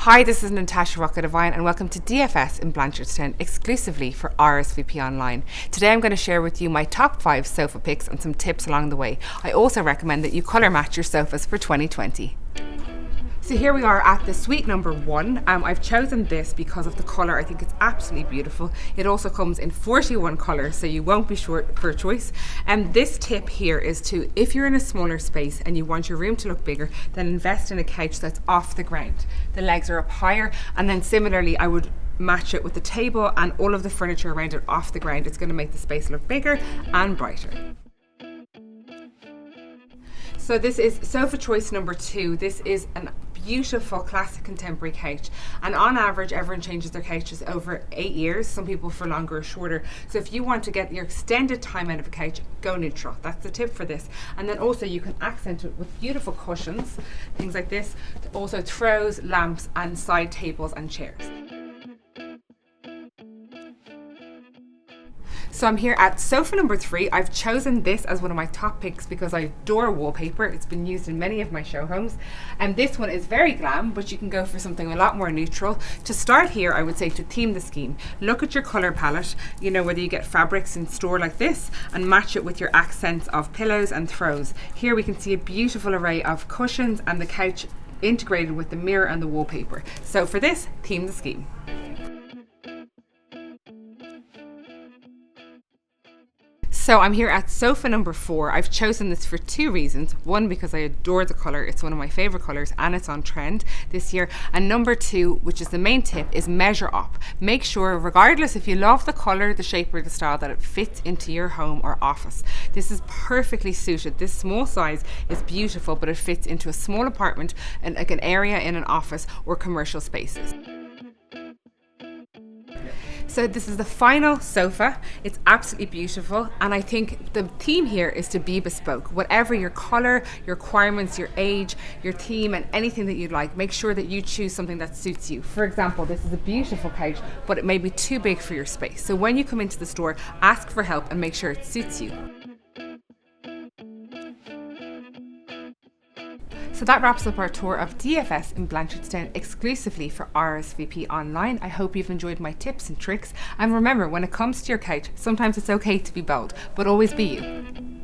Hi, this is Natasha Rocca Devine and welcome to DFS in Blanchardstown exclusively for RSVP Online. Today I'm going to share with you my top 5 sofa picks and some tips along the way. I also recommend that you colour match your sofas for 2020. So here we are at the suite number 1. I've chosen this because of the colour. I think it's absolutely beautiful. It also comes in 41 colours, so you won't be short for a choice. And this tip here is to, if you're in a smaller space and you want your room to look bigger, then invest in a couch that's off the ground. The legs are up higher, and then similarly I would match it with the table and all of the furniture around it off the ground. It's going to make the space look bigger and brighter. So this is sofa choice number 2. This is a beautiful classic contemporary couch, and on average everyone changes their couches over 8 years, some people for longer or shorter. So if you want to get your extended time out of a couch, go neutral. That's the tip for this. And then also you can accent it with beautiful cushions, things like this, also throws, lamps and side tables and chairs. So I'm here at sofa number 3. I've chosen this as one of my top picks because I adore wallpaper. It's been used in many of my show homes. And this one is very glam, but you can go for something a lot more neutral. To start here, I would say to theme the scheme. Look at your colour palette, you know, whether you get fabrics in store like this, and match it with your accents of pillows and throws. Here we can see a beautiful array of cushions and the couch integrated with the mirror and the wallpaper. So for this, theme the scheme. So I'm here at sofa number 4. I've chosen this for 2 reasons. One, because I adore the colour. It's one of my favourite colours and it's on trend this year. And number 2, which is the main tip, is measure up. Make sure, regardless if you love the colour, the shape or the style, that it fits into your home or office. This is perfectly suited. This small size is beautiful, but it fits into a small apartment and like an area in an office or commercial spaces. So this is the final sofa. It's absolutely beautiful, and I think the theme here is to be bespoke. Whatever your colour, your requirements, your age, your theme and anything that you'd like, make sure that you choose something that suits you. For example, this is a beautiful couch, but it may be too big for your space. So when you come into the store, ask for help and make sure it suits you. So that wraps up our tour of DFS in Blanchardstown exclusively for RSVP Online. I hope you've enjoyed my tips and tricks. And remember, when it comes to your couch, sometimes it's okay to be bold, but always be you.